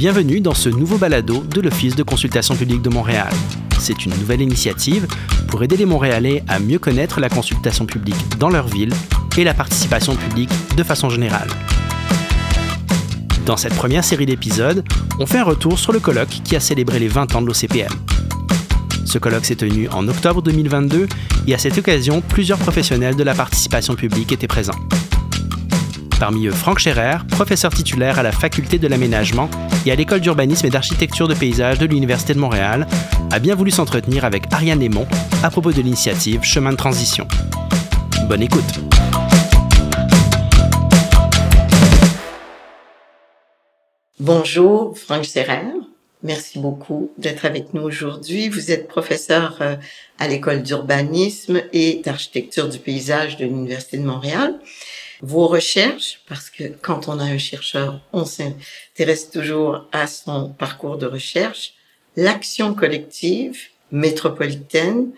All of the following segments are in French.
Bienvenue dans ce nouveau balado de l'Office de consultation publique de Montréal. C'est une nouvelle initiative pour aider les Montréalais à mieux connaître la consultation publique dans leur ville et la participation publique de façon générale. Dans cette première série d'épisodes, on fait un retour sur le colloque qui a célébré les 20 ans de l'OCPM. Ce colloque s'est tenu en octobre 2022 et à cette occasion, plusieurs professionnels de la participation publique étaient présents. Parmi eux, Franck Scherer, professeur titulaire à la Faculté de l'aménagement et à l'École d'urbanisme et d'architecture de paysage de l'Université de Montréal, a bien voulu s'entretenir avec Ariane Lemont à propos de l'initiative Chemin de transition. Bonne écoute! Bonjour, Franck Scherer. Merci beaucoup d'être avec nous aujourd'hui. Vous êtes professeur à l'École d'urbanisme et d'architecture du paysage de l'Université de Montréal. Vos recherches, parce que quand on a un chercheur, on s'intéresse toujours à son parcours de recherche, l'action collective métropolitaine,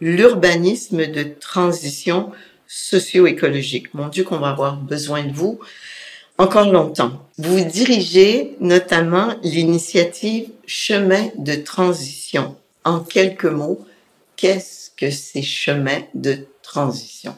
l'urbanisme de transition socio-écologique. Mon Dieu, qu'on va avoir besoin de vous encore longtemps. Vous dirigez notamment l'initiative Chemin de transition. En quelques mots, qu'est-ce que ces chemins de transition?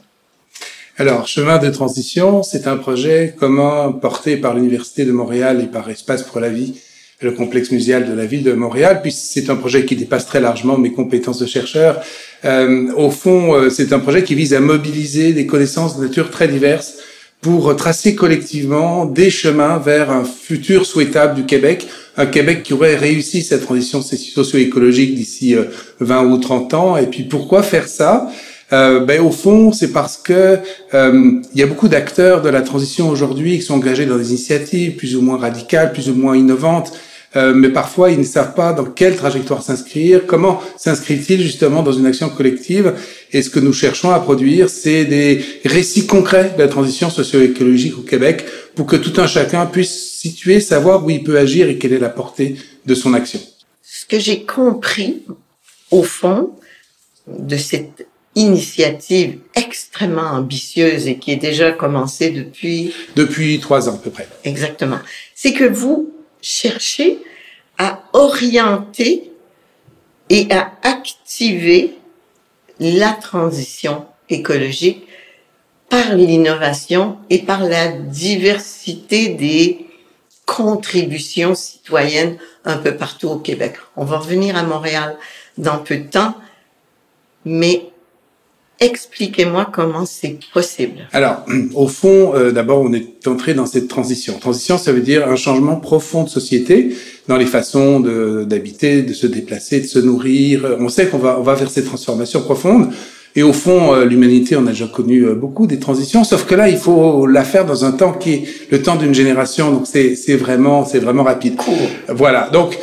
Alors, Chemin de transition, c'est un projet commun porté par l'Université de Montréal et par Espace pour la vie, le complexe muséal de la ville de Montréal, puis c'est un projet qui dépasse très largement mes compétences de chercheur. Au fond, c'est un projet qui vise à mobiliser des connaissances de nature très diverses pour tracer collectivement des chemins vers un futur souhaitable du Québec, un Québec qui aurait réussi cette transition socio-écologique d'ici 20 ou 30 ans. Et puis pourquoi faire ça? Au fond, c'est parce que il y a beaucoup d'acteurs de la transition aujourd'hui qui sont engagés dans des initiatives plus ou moins radicales, plus ou moins innovantes, mais parfois ils ne savent pas dans quelle trajectoire s'inscrire, comment s'inscrivent-ils justement dans une action collective. Et ce que nous cherchons à produire, c'est des récits concrets de la transition socio-écologique au Québec pour que tout un chacun puisse situer, savoir où il peut agir et quelle est la portée de son action. Ce que j'ai compris, au fond, de cette initiative extrêmement ambitieuse et qui est déjà commencée depuis 3 ans à peu près. Exactement. C'est que vous cherchez à orienter et à activer la transition écologique par l'innovation et par la diversité des contributions citoyennes un peu partout au Québec. On va revenir à Montréal dans peu de temps, mais expliquez-moi comment c'est possible. Alors, au fond, d'abord, on est entré dans cette transition. Transition, ça veut dire un changement profond de société dans les façons d'habiter, de se déplacer, de se nourrir. On sait qu'on va vers cette transformation profonde. Et au fond, l'humanité, on a déjà connu beaucoup des transitions, sauf que là, il faut la faire dans un temps qui est le temps d'une génération. Donc, c'est vraiment rapide. Cool. Voilà. Donc,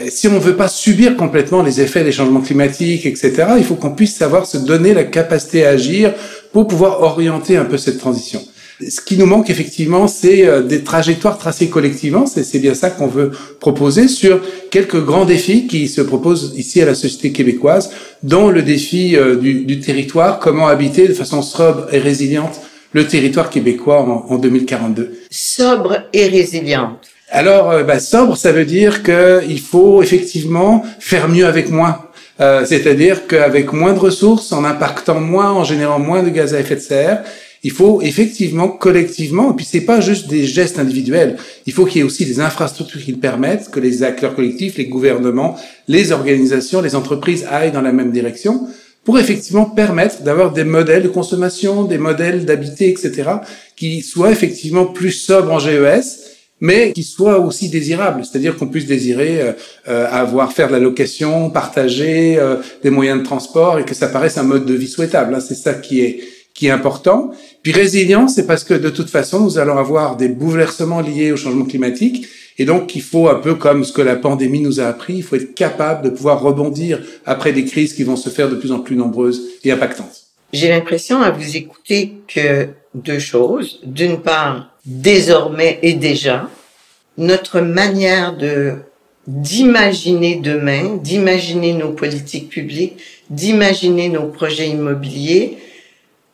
si on ne veut pas subir complètement les effets des changements climatiques, etc., il faut qu'on puisse savoir se donner la capacité à agir pour pouvoir orienter un peu cette transition. Ce qui nous manque effectivement, c'est des trajectoires tracées collectivement. C'est bien ça qu'on veut proposer sur quelques grands défis qui se proposent ici à la société québécoise, dont le défi du territoire, comment habiter de façon sobre et résiliente le territoire québécois en 2042. Sobre et résiliente. Alors, sobre, ça veut dire qu'il faut effectivement faire mieux avec moins. C'est-à-dire qu'avec moins de ressources, en impactant moins, en générant moins de gaz à effet de serre, il faut effectivement, collectivement, et puis c'est pas juste des gestes individuels, il faut qu'il y ait aussi des infrastructures qui le permettent, que les acteurs collectifs, les gouvernements, les organisations, les entreprises aillent dans la même direction, pour effectivement permettre d'avoir des modèles de consommation, des modèles d'habiter, etc., qui soient effectivement plus sobres en GES, mais qui soit aussi désirable, c'est-à-dire qu'on puisse désirer faire de la location, partager des moyens de transport et que ça paraisse un mode de vie souhaitable. C'est ça qui est important. Puis résilient, c'est parce que de toute façon, nous allons avoir des bouleversements liés au changement climatique et donc il faut un peu comme ce que la pandémie nous a appris, il faut être capable de pouvoir rebondir après des crises qui vont se faire de plus en plus nombreuses et impactantes. J'ai l'impression à vous écouter que 2 choses. D'une part, désormais et déjà, notre manière d'imaginer demain, d'imaginer nos politiques publiques, d'imaginer nos projets immobiliers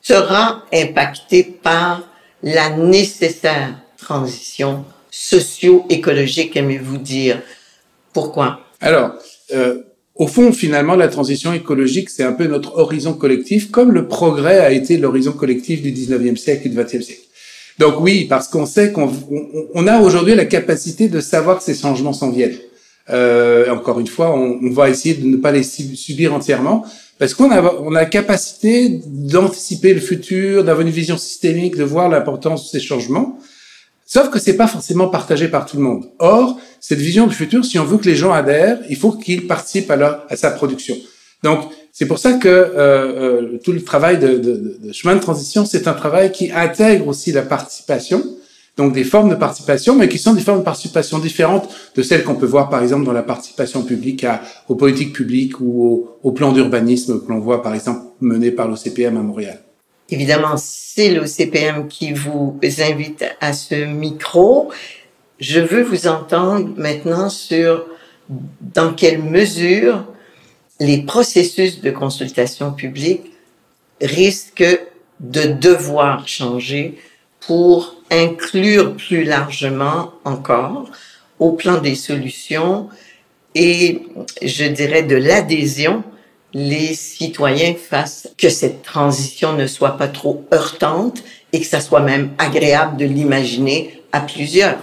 sera impactée par la nécessaire transition socio-écologique, aimez-vous dire? Pourquoi? Alors, au fond, finalement, la transition écologique, c'est un peu notre horizon collectif, comme le progrès a été l'horizon collectif du 19e siècle et du 20e siècle. Donc oui, parce qu'on sait qu'on a aujourd'hui la capacité de savoir que ces changements s'en viennent. Encore une fois, on va essayer de ne pas les subir entièrement, parce qu'on a la capacité d'anticiper le futur, d'avoir une vision systémique, de voir l'importance de ces changements. Sauf que c'est pas forcément partagé par tout le monde. Or, cette vision du futur, si on veut que les gens adhèrent, il faut qu'ils participent à sa production. Donc, c'est pour ça que tout le travail de chemin de transition, c'est un travail qui intègre aussi la participation, donc des formes de participation, mais qui sont des formes de participation différentes de celles qu'on peut voir, par exemple, dans la participation publique aux politiques publiques ou au plan d'urbanisme que l'on voit, par exemple, mené par l'OCPM à Montréal. Évidemment, c'est l'OCPM qui vous invite à ce micro. Je veux vous entendre maintenant sur dans quelle mesure les processus de consultation publique risquent de devoir changer pour inclure plus largement encore au plan des solutions et, je dirais, de l'adhésion les citoyens fassent que cette transition ne soit pas trop heurtante et que ça soit même agréable de l'imaginer à plusieurs.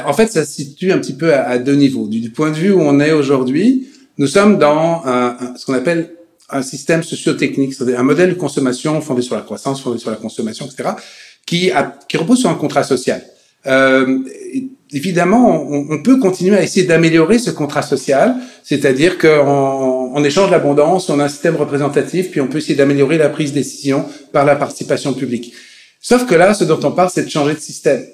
En fait, ça se situe un petit peu à deux niveaux. Du point de vue où on est aujourd'hui, nous sommes dans ce qu'on appelle un système socio-technique, c'est-à-dire un modèle de consommation fondé sur la croissance, fondé sur la consommation, etc., qui repose sur un contrat social. Évidemment, on peut continuer à essayer d'améliorer ce contrat social, c'est-à-dire qu'en échange d'abondance, on a un système représentatif, puis on peut essayer d'améliorer la prise de décision par la participation publique. Sauf que là, ce dont on parle, c'est de changer de système.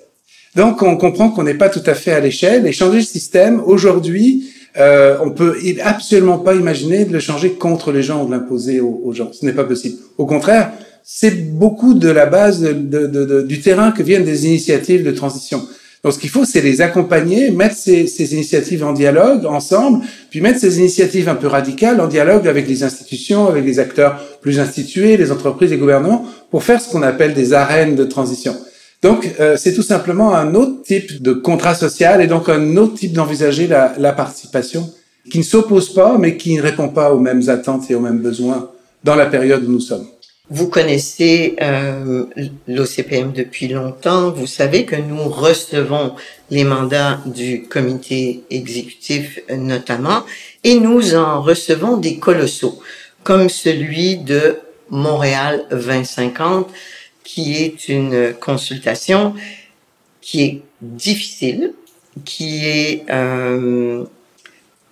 Donc, on comprend qu'on n'est pas tout à fait à l'échelle, et changer de système, aujourd'hui, on peut absolument pas imaginer de le changer contre les gens ou de l'imposer aux gens. Ce n'est pas possible. Au contraire, c'est beaucoup de la base du terrain que viennent des initiatives de transition. Donc, ce qu'il faut, c'est les accompagner, mettre ces initiatives en dialogue ensemble, puis mettre ces initiatives un peu radicales en dialogue avec les institutions, avec les acteurs plus institués, les entreprises, les gouvernements, pour faire ce qu'on appelle des arènes de transition. Donc, c'est tout simplement un autre type de contrat social et donc un autre type d'envisager la participation qui ne s'oppose pas, mais qui ne répond pas aux mêmes attentes et aux mêmes besoins dans la période où nous sommes. Vous connaissez l'OCPM depuis longtemps. Vous savez que nous recevons les mandats du comité exécutif notamment, et nous en recevons des colossaux, comme celui de Montréal 2050, qui est une consultation qui est difficile, qui est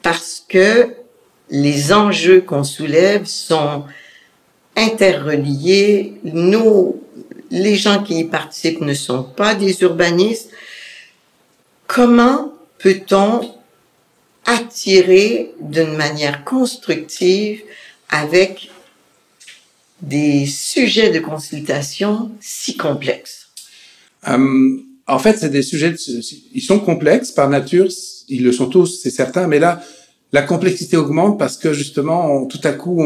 parce que les enjeux qu'on soulève sont interreliés. Les gens qui y participent ne sont pas des urbanistes. Comment peut-on attirer d'une manière constructive avec des sujets de consultation si complexes? En fait, c'est des sujets, ils sont complexes par nature, ils le sont tous, c'est certain, mais là, la complexité augmente parce que justement, tout à coup,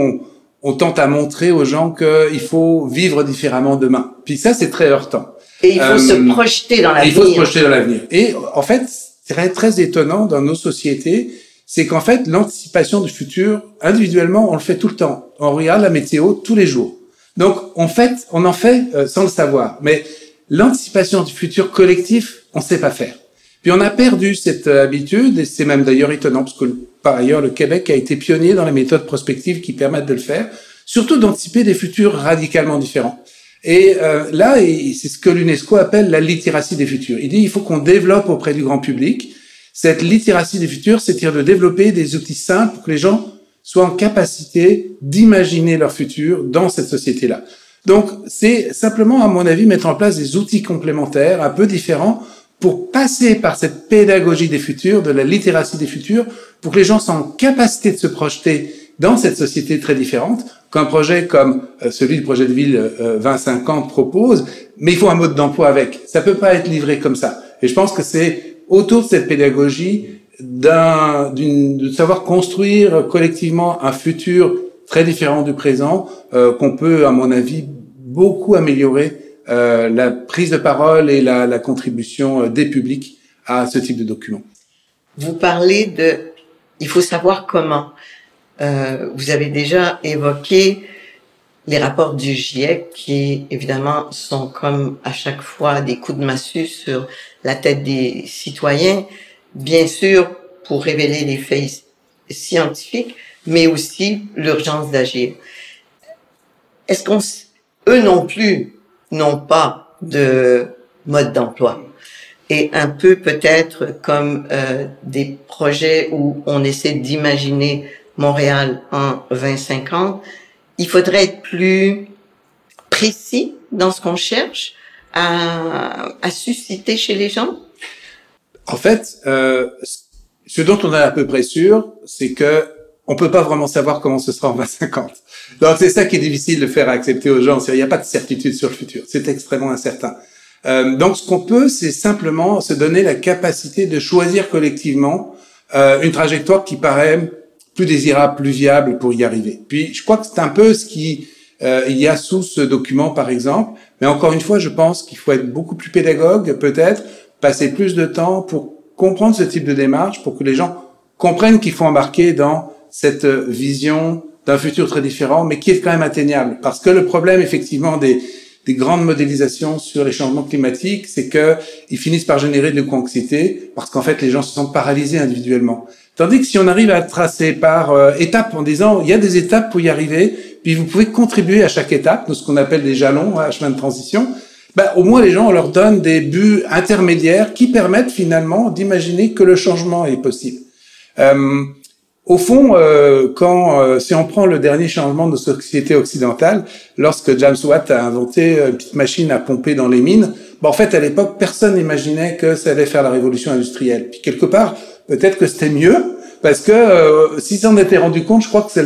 on tente à montrer aux gens qu'il faut vivre différemment demain. Puis ça, c'est très heurtant. Et il faut se projeter dans l'avenir. Il faut se projeter dans l'avenir. Et en fait, c'est très étonnant dans nos sociétés, c'est qu'en fait, l'anticipation du futur, individuellement, on le fait tout le temps. On regarde la météo tous les jours. Donc, on en fait sans le savoir. Mais l'anticipation du futur collectif, on ne sait pas faire. Puis on a perdu cette habitude, et c'est même d'ailleurs étonnant, parce que par ailleurs, le Québec a été pionnier dans les méthodes prospectives qui permettent de le faire, surtout d'anticiper des futurs radicalement différents. Et là, c'est ce que l'UNESCO appelle la littératie des futurs. Il dit il faut qu'on développe auprès du grand public cette littératie des futurs, c'est-à-dire de développer des outils simples pour que les gens soient en capacité d'imaginer leur futur dans cette société-là. Donc, c'est simplement, à mon avis, mettre en place des outils complémentaires, un peu différents, pour passer par cette pédagogie des futurs, de la littératie des futurs, pour que les gens soient en capacité de se projeter dans cette société très différente, qu'un projet comme celui du projet de ville 2050 propose, mais il faut un mode d'emploi avec. Ça peut pas être livré comme ça. Et je pense que c'est autour de cette pédagogie de savoir construire collectivement un futur très différent du présent, qu'on peut, à mon avis, beaucoup améliorer la prise de parole et la contribution des publics à ce type de document. Vous parlez il faut savoir comment. Vous avez déjà évoqué les rapports du GIEC qui, évidemment, sont comme à chaque fois des coups de massue sur la tête des citoyens, bien sûr pour révéler les faits scientifiques, mais aussi l'urgence d'agir. Est-ce eux non plus n'ont pas de mode d'emploi? Et un peu peut-être comme des projets où on essaie d'imaginer Montréal en 2050, il faudrait être plus précis dans ce qu'on cherche à susciter chez les gens? En fait, ce dont on est à peu près sûr, c'est que on peut pas vraiment savoir comment ce sera en 2050. Donc c'est ça qui est difficile de faire accepter aux gens. Il n'y a pas de certitude sur le futur. C'est extrêmement incertain. Donc ce qu'on peut, c'est simplement se donner la capacité de choisir collectivement une trajectoire qui paraît plus désirable, plus viable pour y arriver. Puis je crois que c'est un peu ce qui il y a sous ce document par exemple, mais encore une fois, je pense qu'il faut être beaucoup plus pédagogue peut-être, passer plus de temps pour comprendre ce type de démarche, pour que les gens comprennent qu'il faut embarquer dans cette vision d'un futur très différent, mais qui est quand même atteignable. Parce que le problème effectivement des grandes modélisations sur les changements climatiques, c'est que ils finissent par générer de l'éco-anxiété, parce qu'en fait les gens se sentent paralysés individuellement. Tandis que si on arrive à tracer par étapes en disant il y a des étapes pour y arriver, puis vous pouvez contribuer à chaque étape, de ce qu'on appelle des jalons à chemin de transition, au moins les gens on leur donne des buts intermédiaires qui permettent finalement d'imaginer que le changement est possible. Au fond, si on prend le dernier changement de nos sociétés occidentales, lorsque James Watt a inventé une petite machine à pomper dans les mines, en fait à l'époque personne n'imaginait que ça allait faire la révolution industrielle. Puis quelque part peut-être que c'était mieux, parce que s'ils s'en étaient rendus compte, je crois que ça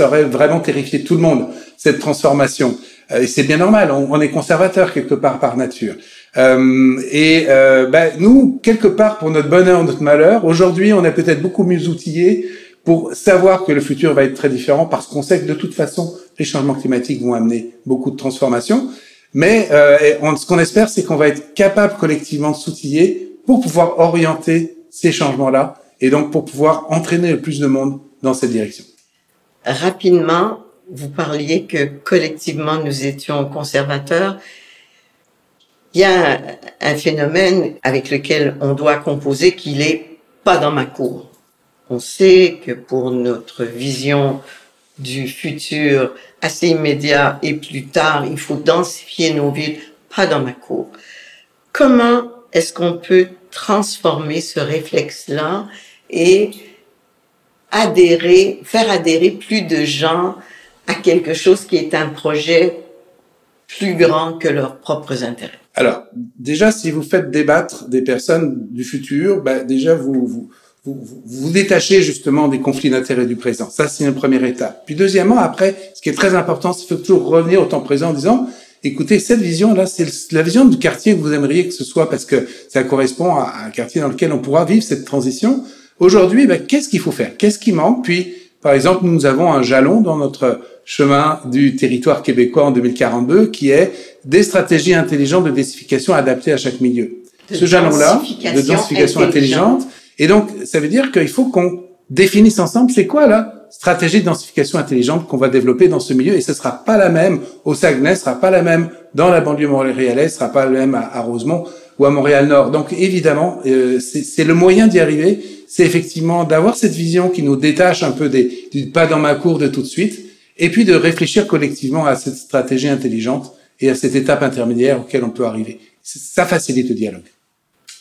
aurait vraiment terrifié tout le monde, cette transformation. Et c'est bien normal, on est conservateur quelque part par nature. Nous, quelque part, pour notre bonheur ou notre malheur, aujourd'hui, on est peut-être beaucoup mieux outillés pour savoir que le futur va être très différent, parce qu'on sait que de toute façon, les changements climatiques vont amener beaucoup de transformations. Mais ce qu'on espère, c'est qu'on va être capable collectivement de s'outiller pour pouvoir orienter ces changements-là, et donc pour pouvoir entraîner le plus de monde dans cette direction. Rapidement, vous parliez que collectivement nous étions conservateurs. Il y a un phénomène avec lequel on doit composer qui n'est pas dans ma cour. On sait que pour notre vision du futur assez immédiat et plus tard, il faut densifier nos villes, pas dans ma cour. Comment est-ce qu'on peut transformer ce réflexe-là et faire adhérer plus de gens à quelque chose qui est un projet plus grand que leurs propres intérêts? Alors, déjà, si vous faites débattre des personnes du futur, déjà, vous détachez justement des conflits d'intérêts du présent. Ça, c'est une première étape. Puis deuxièmement, après, ce qui est très important, c'est qu'il faut toujours revenir au temps présent en disant, écoutez, cette vision-là, c'est la vision du quartier que vous aimeriez que ce soit, parce que ça correspond à un quartier dans lequel on pourra vivre cette transition. Aujourd'hui, qu'est-ce qu'il faut faire? Qu'est-ce qui manque? Puis, par exemple, nous avons un jalon dans notre chemin du territoire québécois en 2042 qui est des stratégies intelligentes de densification adaptées à chaque milieu. Ce jalon-là, de densification intelligente. Et donc, ça veut dire qu'il faut qu'on définisse ensemble c'est quoi la stratégie de densification intelligente qu'on va développer dans ce milieu. Et ce sera pas la même au Saguenay, ce sera pas la même dans la banlieue montréalaise, ce sera pas la même à Rosemont ou à Montréal-Nord. Donc, évidemment, c'est le moyen d'y arriver. C'est effectivement d'avoir cette vision qui nous détache un peu du pas dans ma cour de tout de suite, et puis de réfléchir collectivement à cette stratégie intelligente et à cette étape intermédiaire auquel on peut arriver. Ça facilite le dialogue.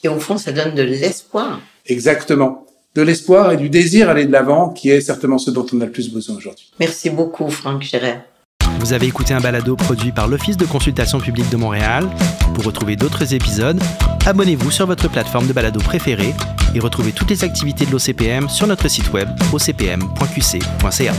Et au fond, ça donne de l'espoir. Exactement. De l'espoir et du désir d'aller de l'avant, qui est certainement ce dont on a le plus besoin aujourd'hui. Merci beaucoup, Franck Gérard. Vous avez écouté un balado produit par l'Office de consultation publique de Montréal. Pour retrouver d'autres épisodes, abonnez-vous sur votre plateforme de balado préférée et retrouvez toutes les activités de l'OCPM sur notre site web ocpm.qc.ca.